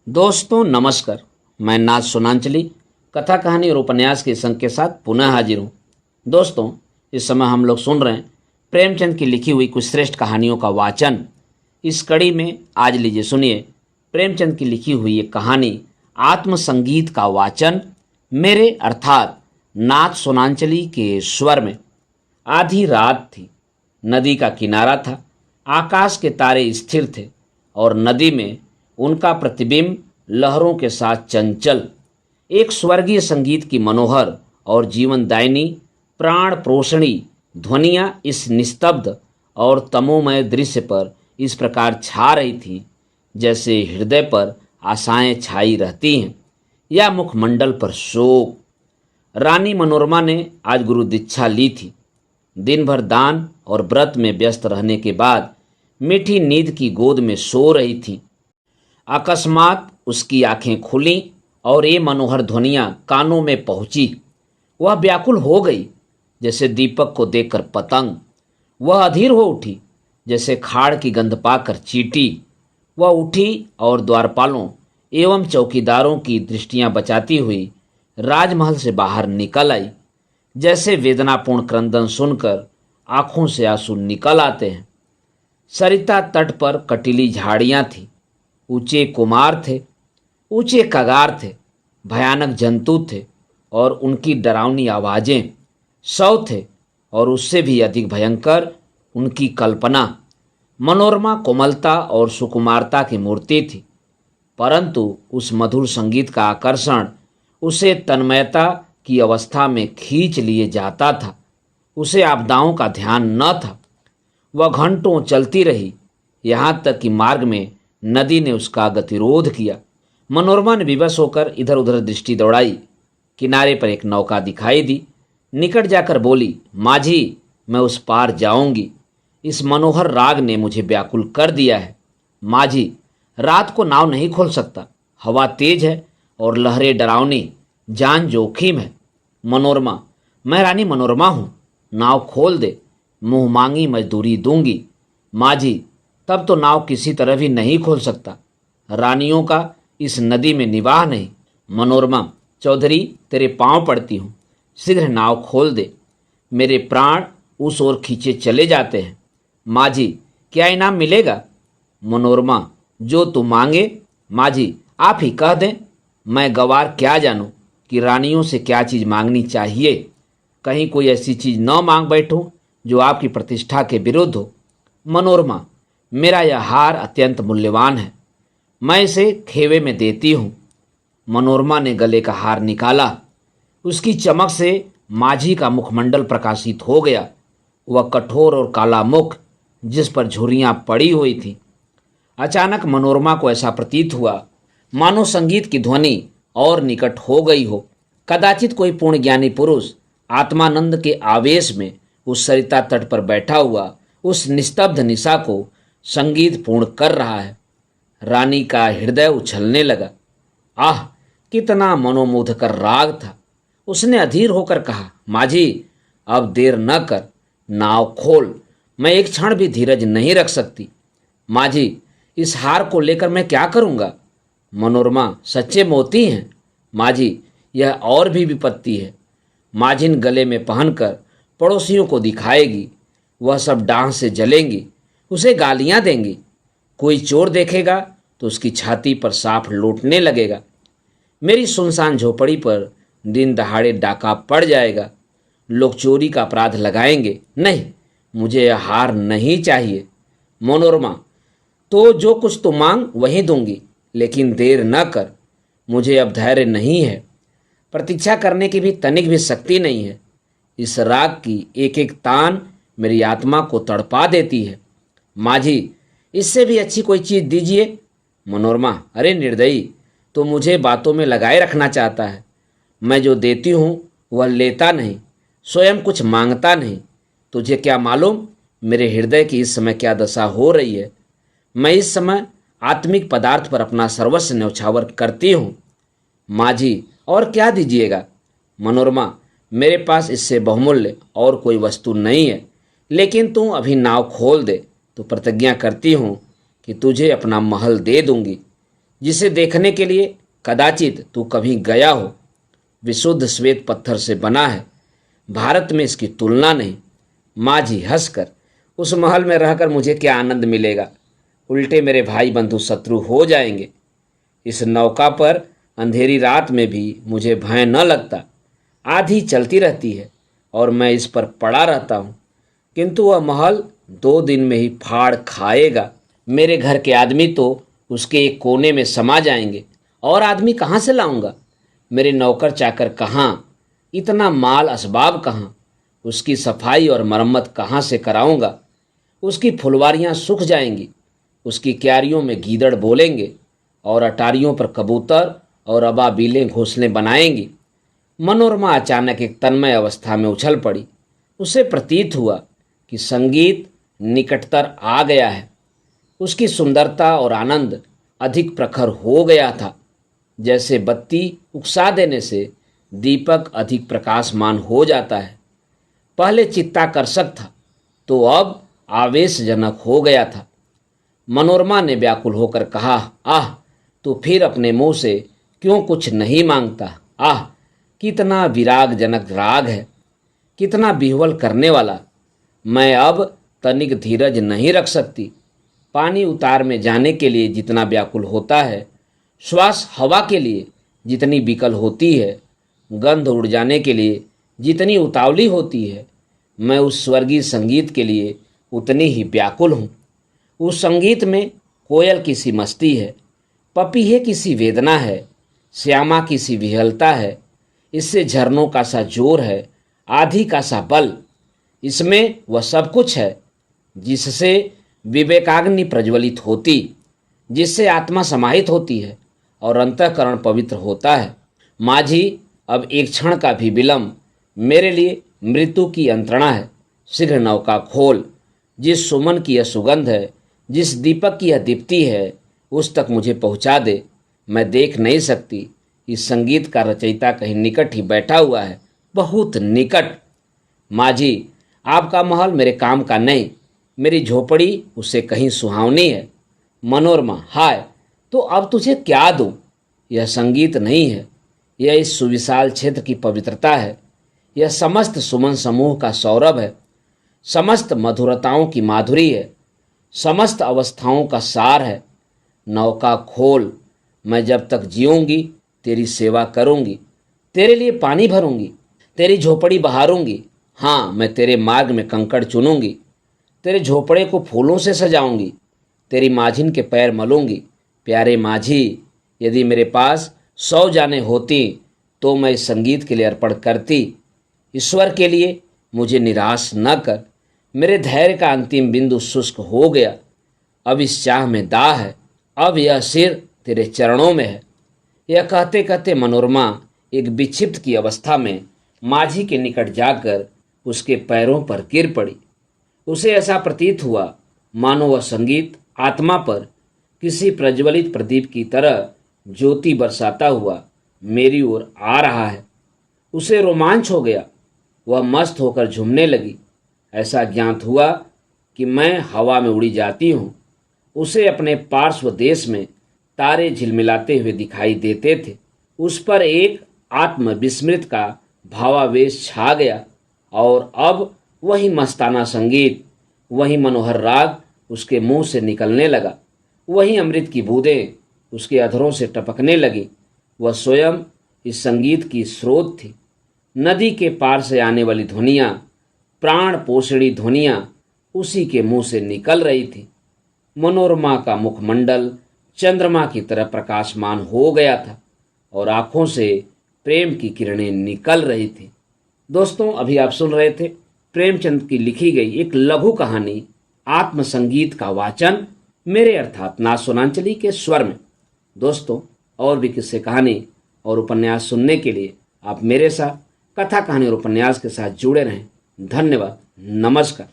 दोस्तों नमस्कार। मैं नाथ सोनांचली कथा कहानी और उपन्यास के संग के साथ पुनः हाजिर हूँ। दोस्तों, इस समय हम लोग सुन रहे हैं प्रेमचंद की लिखी हुई कुछ श्रेष्ठ कहानियों का वाचन। इस कड़ी में आज लीजिए सुनिए प्रेमचंद की लिखी हुई एक कहानी आत्मसंगीत का वाचन मेरे अर्थात नाथ सोनांचली के स्वर में। आधी रात थी, नदी का किनारा था, आकाश के तारे स्थिर थे और नदी में उनका प्रतिबिंब लहरों के साथ चंचल। एक स्वर्गीय संगीत की मनोहर और जीवनदायिनी प्राण प्रोषणी ध्वनियाँ इस निस्तब्ध और तमोमय दृश्य पर इस प्रकार छा रही थी जैसे हृदय पर आशाएं छाई रहती हैं या मुखमंडल पर शोक। रानी मनोरमा ने आज गुरु दीक्षा ली थी। दिन भर दान और व्रत में व्यस्त रहने के बाद मीठी नींद की गोद में सो रही थी। अकस्मात उसकी आंखें खुलीं और ये मनोहर ध्वनियाँ कानों में पहुँची। वह व्याकुल हो गई जैसे दीपक को देखकर पतंग। वह अधीर हो उठी जैसे खाड़ की गंध पाकर चींटी। वह उठी और द्वारपालों एवं चौकीदारों की दृष्टियां बचाती हुई राजमहल से बाहर निकल आई। जैसे वेदनापूर्ण क्रंदन सुनकर आंखों से आंसू निकल आते हैं। सरिता तट पर कटीली झाड़ियां थीं, ऊंचे कुमार थे, ऊंचे कगार थे, भयानक जंतु थे और उनकी डरावनी आवाज़ें। सौ थे और उससे भी अधिक भयंकर उनकी कल्पना। मनोरमा कोमलता और सुकुमारता की मूर्ति थी, परंतु उस मधुर संगीत का आकर्षण उसे तन्मयता की अवस्था में खींच लिए जाता था। उसे आपदाओं का ध्यान न था। वह घंटों चलती रही, यहाँ तक कि मार्ग में नदी ने उसका गतिरोध किया। मनोरमा ने विवश होकर इधर उधर दृष्टि दौड़ाई। किनारे पर एक नौका दिखाई दी। निकट जाकर बोली, माझी, मैं उस पार जाऊंगी। इस मनोहर राग ने मुझे व्याकुल कर दिया है। माझी, रात को नाव नहीं खोल सकता, हवा तेज है और लहरें डरावनी, जान जोखिम है। मनोरमा, मैं रानी मनोरमा हूँ, नाव खोल दे, मुँह मांगी मजदूरी दूंगी। माझी, तब तो नाव किसी तरह भी नहीं खोल सकता, रानियों का इस नदी में निवाह नहीं। मनोरमा, चौधरी, तेरे पांव पड़ती हूँ, शीघ्र नाव खोल दे, मेरे प्राण उस ओर खींचे चले जाते हैं। माझी, क्या इनाम मिलेगा? मनोरमा, जो तू मांगे। माझी, आप ही कह दें, मैं गवार क्या जानूं कि रानियों से क्या चीज़ मांगनी चाहिए। कहीं कोई ऐसी चीज़ न मांग बैठूं जो आपकी प्रतिष्ठा के विरुद्ध हो। मनोरमा, मेरा यह हार अत्यंत मूल्यवान है, मैं इसे खेवे में देती हूँ। मनोरमा ने गले का हार निकाला। उसकी चमक से माझी का मुखमंडल प्रकाशित हो गया। वह कठोर और काला मुख जिस पर झुर्रियाँ पड़ी हुई थी। अचानक मनोरमा को ऐसा प्रतीत हुआ मानो संगीत की ध्वनि और निकट हो गई हो। कदाचित कोई पूर्ण ज्ञानी पुरुष आत्मानंद के आवेश में उस सरिता तट पर बैठा हुआ उस निस्तब्ध निशा को संगीत पूर्ण कर रहा है। रानी का हृदय उछलने लगा। आह, कितना मनोमुग्धकर राग था। उसने अधीर होकर कहा, माझी, अब देर न कर, नाव खोल, मैं एक क्षण भी धीरज नहीं रख सकती। माझी, इस हार को लेकर मैं क्या करूँगा? मनोरमा, सच्चे मोती हैं। माझी, यह और भी विपत्ति है। माझिन गले में पहनकर पड़ोसियों को दिखाएगी, वह सब डांह से जलेंगी, उसे गालियां देंगी। कोई चोर देखेगा तो उसकी छाती पर सांप लौटने लगेगा। मेरी सुनसान झोपड़ी पर दिन दहाड़े डाका पड़ जाएगा। लोग चोरी का अपराध लगाएंगे। नहीं, मुझे यह हार नहीं चाहिए। मनोरमा, तो जो कुछ तुम मांग वही दूंगी, लेकिन देर न कर, मुझे अब धैर्य नहीं है। प्रतीक्षा करने की भी तनिक भी शक्ति नहीं है। इस राग की एक एक तान मेरी आत्मा को तड़पा देती है। माझी, इससे भी अच्छी कोई चीज़ दीजिए। मनोरमा, अरे निर्दयी, तो मुझे बातों में लगाए रखना चाहता है। मैं जो देती हूँ वह लेता नहीं, स्वयं कुछ मांगता नहीं। तुझे क्या मालूम मेरे हृदय की इस समय क्या दशा हो रही है। मैं इस समय आत्मिक पदार्थ पर अपना सर्वस्व न्यौछावर करती हूँ। माझी, और क्या दीजिएगा? मनोरमा, मेरे पास इससे बहुमूल्य और कोई वस्तु नहीं है, लेकिन तू अभी नाव खोल दे तो प्रतिज्ञा करती हूँ कि तुझे अपना महल दे दूंगी। जिसे देखने के लिए कदाचित तू कभी गया हो। विशुद्ध श्वेत पत्थर से बना है, भारत में इसकी तुलना नहीं। माझी हंसकर, उस महल में रहकर मुझे क्या आनंद मिलेगा, उल्टे मेरे भाई बंधु शत्रु हो जाएंगे। इस नौका पर अंधेरी रात में भी मुझे भय न लगता। आधी चलती रहती है और मैं इस पर पड़ा रहता हूँ, किंतु वह महल 2 दिन में ही फाड़ खाएगा। मेरे घर के आदमी तो उसके एक कोने में समा जाएंगे, और आदमी कहाँ से लाऊंगा? मेरे नौकर चाकर कहाँ? इतना माल असबाब कहाँ? उसकी सफाई और मरम्मत कहाँ से कराऊंगा? उसकी फुलवारियाँ सूख जाएंगी, उसकी क्यारियों में गीदड़ बोलेंगे और अटारियों पर कबूतर और अबाबीलें घोंसले बनाएंगी। मनोरमा अचानक एक तन्मय अवस्था में उछल पड़ी। उसे प्रतीत हुआ कि संगीत निकटतर आ गया है। उसकी सुंदरता और आनंद अधिक प्रखर हो गया था। जैसे बत्ती उकसा देने से दीपक अधिक प्रकाशमान हो जाता है। पहले चित्ताकर्षक था तो अब आवेशजनक हो गया था। मनोरमा ने व्याकुल होकर कहा, आह, तू फिर अपने मुंह से क्यों कुछ नहीं मांगता? आह, कितना विरागजनक राग है, कितना विह्वल करने वाला। मैं अब तनिक धीरज नहीं रख सकती। पानी उतार में जाने के लिए जितना व्याकुल होता है, श्वास हवा के लिए जितनी विकल होती है, गंध उड़ जाने के लिए जितनी उतावली होती है, मैं उस स्वर्गीय संगीत के लिए उतनी ही व्याकुल हूँ। उस संगीत में कोयल की सी मस्ती है, पपीहे की सी वेदना है, श्यामा की सी विहलता है। इससे झरनों का सा जोर है, आधी का सा बल। इसमें वह सब कुछ है जिससे विवेकाग्नि प्रज्वलित होती, जिससे आत्मा समाहित होती है और अंतःकरण पवित्र होता है। माझी, अब एक क्षण का भी विलंब मेरे लिए मृत्यु की यंत्रणा है। शीघ्र नौका खोल। जिस सुमन की यह सुगंध है, जिस दीपक की यह दीप्ति है, उस तक मुझे पहुंचा दे। मैं देख नहीं सकती। इस संगीत का रचयिता कहीं निकट ही बैठा हुआ है, बहुत निकट। माझी, आपका महल मेरे काम का नहीं, मेरी झोपड़ी उससे कहीं सुहावनी है। मनोरमा, हाय, तो अब तुझे क्या दूं? यह संगीत नहीं है, यह इस सुविशाल क्षेत्र की पवित्रता है। यह समस्त सुमन समूह का सौरभ है, समस्त मधुरताओं की माधुरी है, समस्त अवस्थाओं का सार है। नौका खोल। मैं जब तक जीऊंगी तेरी सेवा करूंगी, तेरे लिए पानी भरूंगी, तेरी झोपड़ी बहारूंगी। हाँ, मैं तेरे मार्ग में कंकड़ चुनूंगी, तेरे झोपड़े को फूलों से सजाऊंगी, तेरी माझिन के पैर मलूंगी। प्यारे माझी, यदि मेरे पास 100 जानें होती तो मैं इस संगीत के लिए अर्पण करती। ईश्वर के लिए मुझे निराश न कर। मेरे धैर्य का अंतिम बिंदु शुष्क हो गया। अब इस चाह में दाह है, अब यह सिर तेरे चरणों में है। यह कहते कहते मनोरमा एक विक्षिप्त की अवस्था में माझी के निकट जाकर उसके पैरों पर गिर पड़ी। उसे ऐसा प्रतीत हुआ मानो वह संगीत आत्मा पर किसी प्रज्वलित प्रदीप की तरह ज्योति बरसाता हुआ मेरी ओर आ रहा है। उसे रोमांच हो गया, वह मस्त होकर झूमने लगी। ऐसा ज्ञात हुआ कि मैं हवा में उड़ी जाती हूँ। उसे अपने पार्श्व देश में तारे झिलमिलाते हुए दिखाई देते थे। उस पर एक आत्मविस्मृत का भावावेश छा गया, और अब वही मस्ताना संगीत, वही मनोहर राग उसके मुंह से निकलने लगा। वही अमृत की बूंदें उसके अधरों से टपकने लगी। वह स्वयं इस संगीत की स्रोत थी। नदी के पार से आने वाली ध्वनियाँ, प्राण पोषणी ध्वनियाँ उसी के मुंह से निकल रही थी। मनोरमा का मुखमंडल चंद्रमा की तरह प्रकाशमान हो गया था और आंखों से प्रेम की किरणें निकल रही थी। दोस्तों, अभी आप सुन रहे थे प्रेमचंद की लिखी गई एक लघु कहानी आत्मसंगीत का वाचन मेरे अर्थात नाथ सोनांचली के स्वर में। दोस्तों, और भी किस्से कहानी और उपन्यास सुनने के लिए आप मेरे साथ कथा कहानी और उपन्यास के साथ जुड़े रहें। धन्यवाद। नमस्कार।